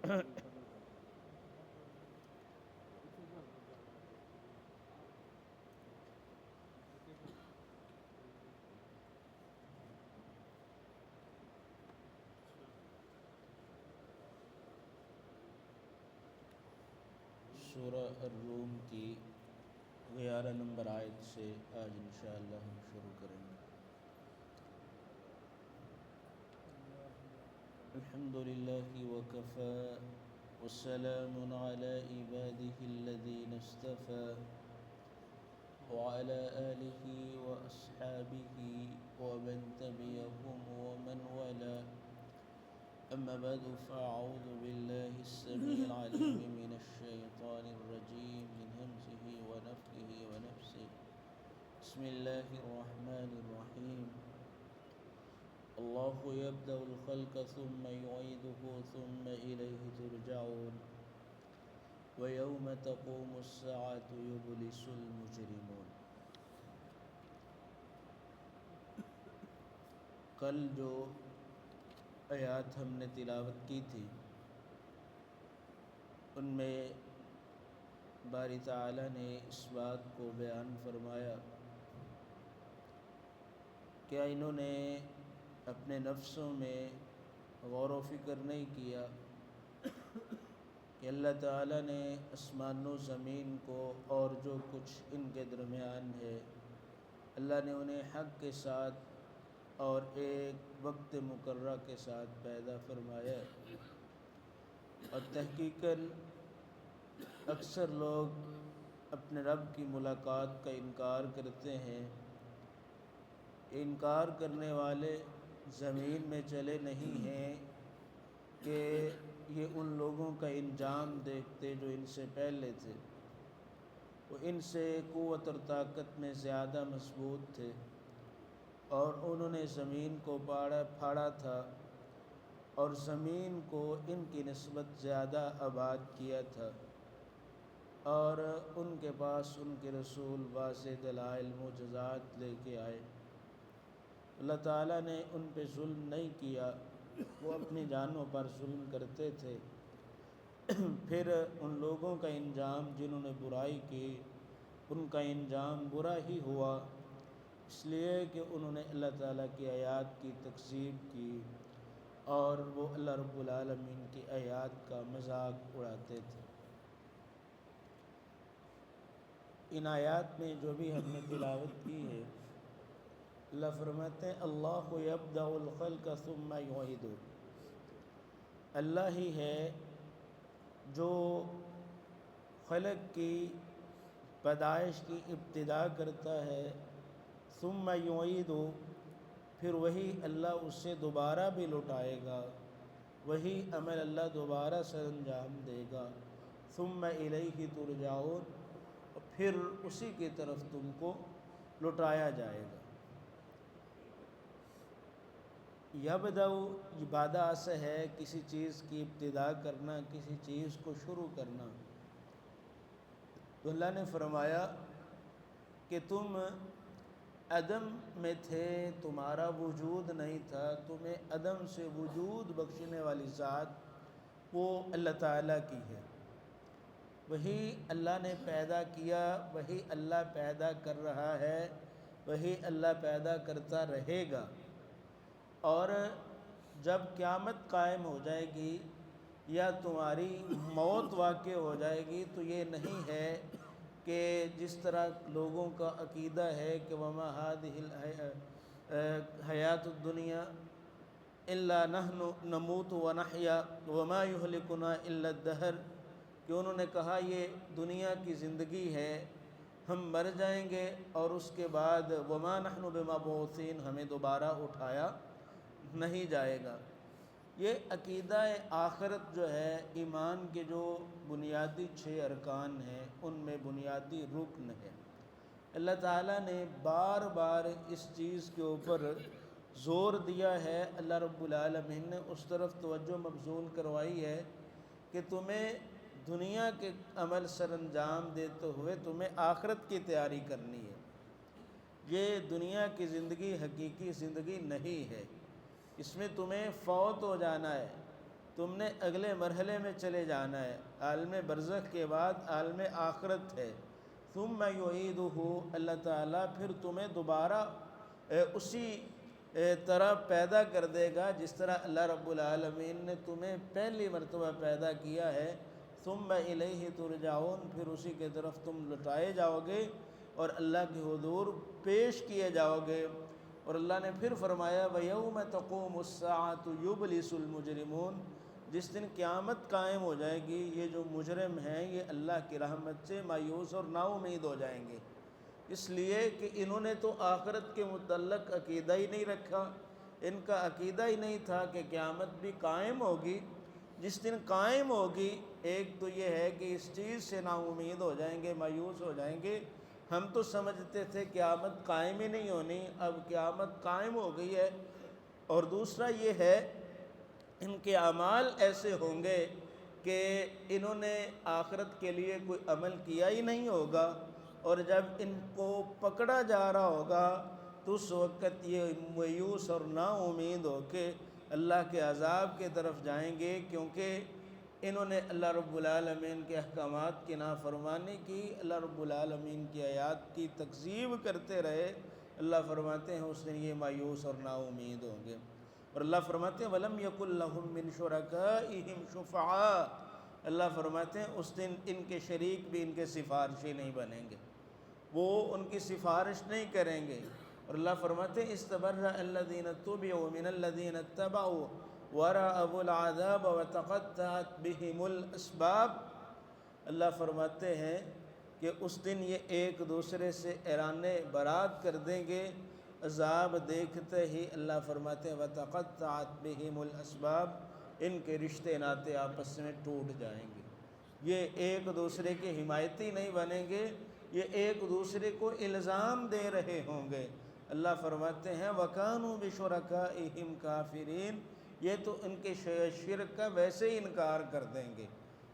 سورہ الروم کی 11 نمبر آیت سے آج انشاءاللہ ہم شروع کریں گے۔ الحمدللہ وکفی والسلام علی عبادہ الذین اصطفی وعلی آلہ واصحابہ ومن تبعهم ومن والاه، اما بعد فاعوذ باللہ السمیع العلیم من الشیطان الرجیم من ہمزہ ونفخہ ونفثہ۔ بسم اللہ الرحمن الرحیم۔ اللہ یبدأ الخلق ثم یعیدہ ثم الیہ ترجعون ویوم تقوم الساعة یبلس المجرمون۔ کل جو آیات ہم نے تلاوت کی تھی ان میں باری تعالیٰ نے اس بات کو بیان فرمایا کہ انہوں نے اپنے نفسوں میں غور و فکر نہیں کیا کہ اللہ تعالیٰ نے آسمان و زمین کو اور جو کچھ ان کے درمیان ہے اللہ نے انہیں حق کے ساتھ اور ایک وقت مقررہ کے ساتھ پیدا فرمایا، اور تحقیقاً اکثر لوگ اپنے رب کی ملاقات کا انکار کرتے ہیں۔ انکار کرنے والے زمین میں چلے نہیں ہیں کہ یہ ان لوگوں کا انجام دیکھتے جو ان سے پہلے تھے، وہ ان سے قوت اور طاقت میں زیادہ مضبوط تھے اور انہوں نے زمین کو پھاڑا تھا اور زمین کو ان کی نسبت زیادہ آباد کیا تھا، اور ان کے پاس ان کے رسول واضح دلائل معجزات لے کے آئے۔ اللہ تعالیٰ نے ان پہ ظلم نہیں کیا، وہ اپنی جانوں پر ظلم کرتے تھے۔ پھر ان لوگوں کا انجام جنہوں نے برائی کی ان کا انجام برا ہی ہوا، اس لیے کہ انہوں نے اللہ تعالیٰ کی آیات کی تکذیب کی اور وہ اللہ رب العالمین کی آیات کا مذاق اڑاتے تھے۔ ان آیات میں جو بھی ہم نے تلاوت کی ہے، اللہ فرماتے ہیں اللہ یبدأ الخلق ثم یعیدہ، اللہ ہی ہے جو خلق کی پیدائش کی ابتدا کرتا ہے، ثم یعیدہ، پھر وہی اللہ اسے دوبارہ بھی لوٹائے گا، وہی عمل اللہ دوبارہ سر انجام دے گا، ثم الیہ ترجعون، اور پھر اسی کی طرف تم کو لوٹایا جائے گا۔ یبدأ عبادہ سے ہے کسی چیز کی ابتدا کرنا، کسی چیز کو شروع کرنا۔ تو اللہ نے فرمایا کہ تم عدم میں تھے، تمہارا وجود نہیں تھا، تمہیں عدم سے وجود بخشنے والی ذات وہ اللہ تعالیٰ کی ہے۔ وہی اللہ نے پیدا کیا، وہی اللہ پیدا کر رہا ہے، وہی اللہ پیدا کرتا رہے گا، اور جب قیامت قائم ہو جائے گی یا تمہاری موت واقع ہو جائے گی تو یہ نہیں ہے کہ جس طرح لوگوں کا عقیدہ ہے کہ وما هذه الحیات الدنیا الا نحن نموت ونحیا وما یہلکنا الا الدہر، کہ انہوں نے کہا یہ دنیا کی زندگی ہے، ہم مر جائیں گے اور اس کے بعد وما نحن بمبعوثین، ہمیں دوبارہ اٹھایا نہیں جائے گا۔ یہ عقیدہ آخرت جو ہے، ایمان کے جو بنیادی 6 ارکان ہیں ان میں بنیادی رکن ہے۔ اللہ تعالیٰ نے بار بار اس چیز کے اوپر زور دیا ہے، اللہ رب العالمین نے اس طرف توجہ مبذول کروائی ہے کہ تمہیں دنیا کے عمل سر انجام دیتے ہوئے تمہیں آخرت کی تیاری کرنی ہے۔ یہ دنیا کی زندگی حقیقی زندگی نہیں ہے، اس میں تمہیں فوت ہو جانا ہے، تم نے اگلے مرحلے میں چلے جانا ہے، عالم برزخ کے بعد عالم آخرت ہے۔ ثم یعیدہ، اللہ تعالیٰ پھر تمہیں دوبارہ اسی طرح پیدا کر دے گا جس طرح اللہ رب العالمین نے تمہیں پہلی مرتبہ پیدا کیا ہے۔ ثم الیہ ترجعون، پھر اسی کی طرف تم لٹائے جاؤ گے اور اللہ کے حضور پیش کیے جاؤ گے۔ اور اللہ نے پھر فرمایا وَيَوْمَ تَقُومُ السَّاعَةُ يُبْلِسُ الْمُجْرِمُونَ، جس دن قیامت قائم ہو جائے گی یہ جو مجرم ہیں یہ اللہ کی رحمت سے مایوس اور نا امید ہو جائیں گے، اس لیے کہ انہوں نے تو آخرت کے متعلق عقیدہ ہی نہیں رکھا، ان کا عقیدہ ہی نہیں تھا کہ قیامت بھی قائم ہوگی۔ جس دن قائم ہوگی ایک تو یہ ہے کہ اس چیز سے نا امید ہو جائیں گے، مایوس ہو جائیں گے، ہم تو سمجھتے تھے قیامت قائم ہی نہیں ہونی، اب قیامت قائم ہو گئی ہے۔ اور دوسرا یہ ہے ان کے اعمال ایسے ہوں گے کہ انہوں نے آخرت کے لیے کوئی عمل کیا ہی نہیں ہوگا، اور جب ان کو پکڑا جا رہا ہوگا تو اس وقت یہ مایوس اور نا امید ہو کے اللہ کے عذاب کی طرف جائیں گے، کیونکہ انہوں نے اللہ رب العالمین کے احکامات کی نافرمانی کی، اللہ رب العالمین کی آیات کی تکذیب کرتے رہے۔ اللہ فرماتے ہیں اس دن یہ مایوس اور نا امید ہوں گے۔ اور اللہ فرماتے ہیں وَلَمْ يَكُنْ لَهُم مِّن شُرَكَائِهِمْ شُفَعَاء، اللہ فرماتے ہیں اس دن ان کے شریک بھی ان کے سفارشی نہیں بنیں گے، وہ ان کی سفارش نہیں کریں گے۔ اور اللہ فرماتے ہیں اسْتَبَرَّأَ الَّذِينَ اتُّبِعُوا مِنَ الَّذِينَ اتَّبَعُوا وَرَأَوُا الْعَذَابَ وَتَقَطَّعَتْ بِهِمُ الْأَسْبَابُ، اللہ فرماتے ہیں کہ اس دن یہ ایک دوسرے سے اعلان برات کر دیں گے، عذاب دیکھتے ہی اللہ فرماتے ہیں وَتَقَطَّعَتْ بِهِمُ الْأَسْبَابُ، ان کے رشتے ناتے آپس میں ٹوٹ جائیں گے، یہ ایک دوسرے کے حمایتی نہیں بنیں گے، یہ ایک دوسرے کو الزام دے رہے ہوں گے۔ اللہ فرماتے ہیں وَكَانُوا بِشُرَكَائِهِمْ كَافِرِينَ، یہ تو ان کے شرک کا ویسے ہی انکار کر دیں گے،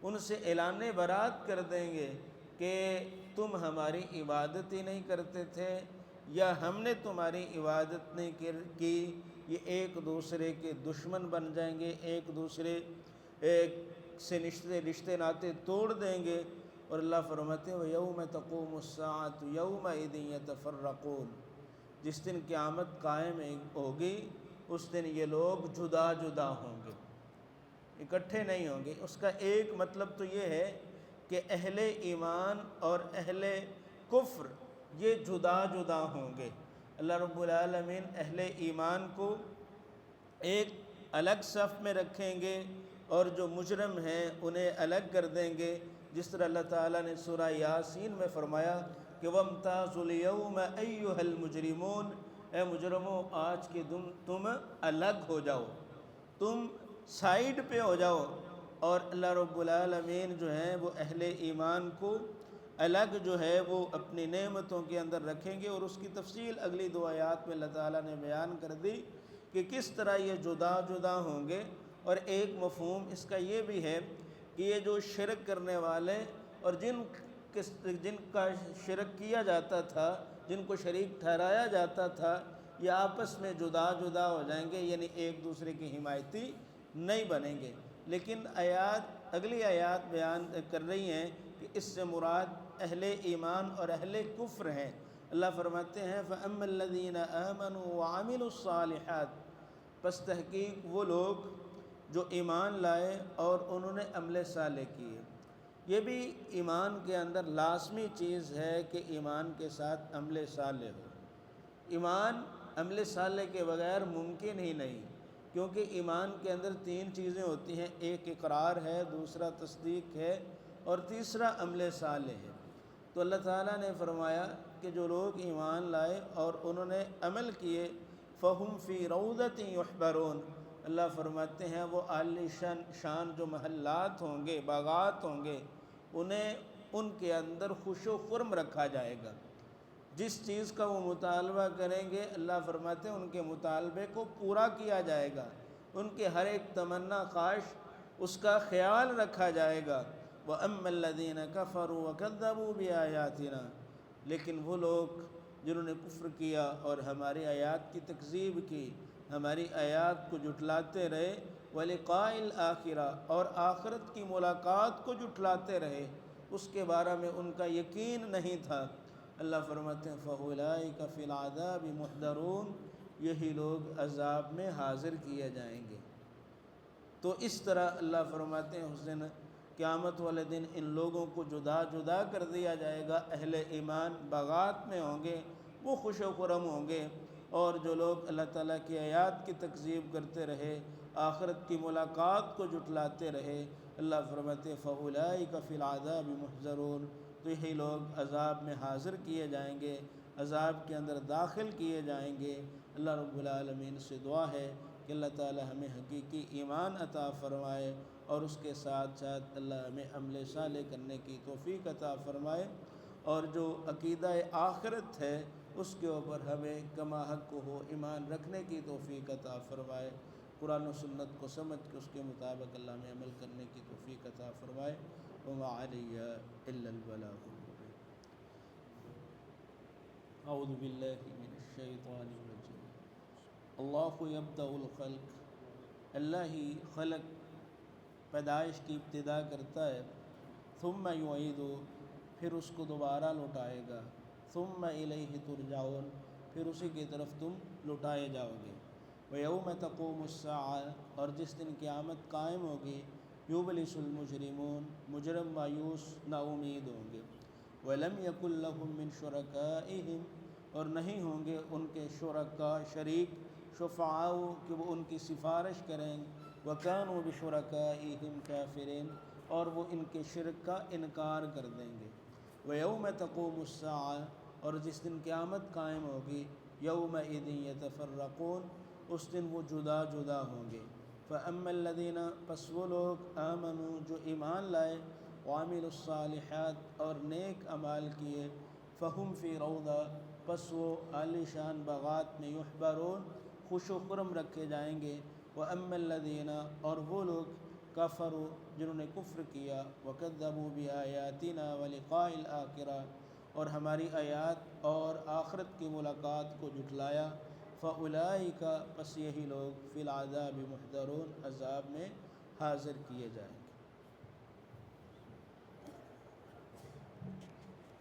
ان سے اعلان برات کر دیں گے کہ تم ہماری عبادت ہی نہیں کرتے تھے یا ہم نے تمہاری عبادت نہیں کی، یہ ایک دوسرے کے دشمن بن جائیں گے، ایک دوسرے سے رشتے ناتے توڑ دیں گے۔ اور اللہ فرماتے ہیں وَيَوْمَ تَقُومُ السَّاعَةُ يَوْمَئِذٍ يَتَفَرَّقُونَ، جس دن قیامت قائم ہوگی اس دن یہ لوگ جدا جدا ہوں گے، اکٹھے نہیں ہوں گے۔ اس کا ایک مطلب تو یہ ہے کہ اہل ایمان اور اہل کفر یہ جدا جدا ہوں گے۔ اللہ رب العالمین اہل ایمان کو ایک الگ صف میں رکھیں گے اور جو مجرم ہیں انہیں الگ کر دیں گے، جس طرح اللہ تعالیٰ نے سورہ یاسین میں فرمایا کہ وَامْتَازُوا الْيَوْمَ أَيُّهَا الْمُجْرِمُونَ، اے مجرموں آج کے دن تم الگ ہو جاؤ، تم سائیڈ پہ ہو جاؤ۔ اور اللہ رب العالمین جو ہیں وہ اہل ایمان کو الگ جو ہے وہ اپنی نعمتوں کے اندر رکھیں گے، اور اس کی تفصیل اگلی دو آیات میں اللہ تعالیٰ نے بیان کر دی کہ کس طرح یہ جدا جدا ہوں گے۔ اور ایک مفہوم اس کا یہ بھی ہے کہ یہ جو شرک کرنے والے اور جن کا شرک کیا جاتا تھا، جن کو شریک ٹھہرایا جاتا تھا، یہ آپس میں جدا جدا ہو جائیں گے، یعنی ایک دوسرے کی حمایتی نہیں بنیں گے۔ لیکن اگلی آیات بیان کر رہی ہیں کہ اس سے مراد اہل ایمان اور اہل کفر ہیں۔ اللہ فرماتے ہیں فَأَمَّا الَّذِينَ آمَنُوا وَعَمِلُوا الصَّالِحَاتِ، پس تحقیق وہ لوگ جو ایمان لائے اور انہوں نے عمل صالح کیے۔ یہ بھی ایمان کے اندر لازمی چیز ہے کہ ایمان کے ساتھ عمل صالح ہو، ایمان عمل صالح کے بغیر ممکن ہی نہیں، کیونکہ ایمان کے اندر تین چیزیں ہوتی ہیں، ایک اقرار ہے، دوسرا تصدیق ہے اور تیسرا عمل صالح ہے۔ تو اللہ تعالیٰ نے فرمایا کہ جو لوگ ایمان لائے اور انہوں نے عمل کیے فَهُمْ فِي رَوْضَةٍ يُحْبَرُونَ، اللہ فرماتے ہیں وہ عالی شان جو محلات ہوں گے، باغات ہوں گے، انہیں ان کے اندر خوش و خرم رکھا جائے گا۔ جس چیز کا وہ مطالبہ کریں گے اللہ فرماتے ہیں ان کے مطالبے کو پورا کیا جائے گا، ان کے ہر ایک تمنا خواہش اس کا خیال رکھا جائے گا۔ وَأَمَّا الَّذِينَ كَفَرُوا وَكَذَّبُوا بِآيَاتِنَا، لیکن وہ لوگ جنہوں نے کفر کیا اور ہماری آیات کی تکذیب کی، ہماری آیات کو جھٹلاتے رہے، وَلِقَاءِ الْآخِرَةِ اور آخرت کی ملاقات کو جھٹلاتے رہے، اس کے بارے میں ان کا یقین نہیں تھا۔ اللہ فرماتے ہیں فَأُولَئِكَ فِي الْعَذَابِ مُحْضَرُونَ، یہی لوگ عذاب میں حاضر کیے جائیں گے۔ تو اس طرح اللہ فرماتے ہیں اس دن قیامت والے دن ان لوگوں کو جدا جدا کر دیا جائے گا۔ اہل ایمان باغات میں ہوں گے، وہ خوش و خرم ہوں گے، اور جو لوگ اللہ تعالیٰ کی آیات کی تکذیب کرتے رہے، آخرت کی ملاقات کو جھٹلاتے رہے، اللہ فرماتے فَأُولَئِكَ فِي الْعَذَابِ مُحْضَرُونَ، تو یہی لوگ عذاب میں حاضر کیے جائیں گے، عذاب کے اندر داخل کیے جائیں گے۔ اللہ رب العالمین سے دعا ہے کہ اللہ تعالی ہمیں حقیقی ایمان عطا فرمائے، اور اس کے ساتھ ساتھ اللہ ہمیں عمل صالح کرنے کی توفیق عطا فرمائے، اور جو عقیدہ آخرت ہے اس کے اوپر ہمیں کما حق ہو ایمان رکھنے کی توفیق عطا فرمائے۔ قرآن و سنت کو سمجھ کے اس کے مطابق اللہ ہمیں عمل کرنے کی توفیق عطا فرمائے۔ وما علی الا البلاغ المبین۔ اعوذ باللہ من الشیطان الرجیم۔ اللہ یبدأ الخلق، اللہ ہی خلق پیدائش کی ابتدا کرتا ہے، ثم یعید، پھر اس کو دوبارہ لوٹائے گا، ثم الیہ ترجعون، پھر اسی کی طرف تم لوٹائے جاؤ گے۔ ویوم تقوم الساعہ، اور جس دن قیامت قائم ہوگی، یبلس المجرمون، مجرم مایوس نا امید ہوں گے۔ وَلَمْ يَكُنْ لَهُم مِّن شُرَكَائِهِمْ، اور نہیں ہوں گے ان کے شرکاء شریک، شفعاء کہ وہ ان کی سفارش کریں، وَكَانُوا بِشُرَكَائِهِمْ كَافِرِينَ، اور وہ ان کے شرک کا انکار کر دیں گے۔ وَيَوْمَ تَقُومُ السَّاعَةُ، اور جس دن قیامت قائم ہوگی، يَوْمَئِذٍ يَتَفَرَّقُونَ، اس دن وہ جدا جدا ہوں گے۔ فَأَمَّا الَّذِينَ، پس وہ لوگ، آمنوا جو ایمان لائے، وَعَمِلُوا الصَّالِحَاتِ اور نیک اعمال کیے، فَهُمْ فِي رَوْضَةٍ، پس وہ عالی شان باغات میں، يُحْبَرُونَ خوش و خرم رکھے جائیں گے۔ وَأَمَّا الَّذِينَ، اور وہ لوگ، کفروا جنہوں نے کفر کیا، وَكَذَّبُوا بِآيَاتِنَا وَلِقَاءِ الْآخِرَةِ اور ہماری آیات اور آخرت کی ملاقات کو جھٹلایا، فَأُولَئِكَ، پس یہی لوگ، فِي الْعَذَابِ مُحْضَرُونَ عذاب میں حاضر کیے جائیں۔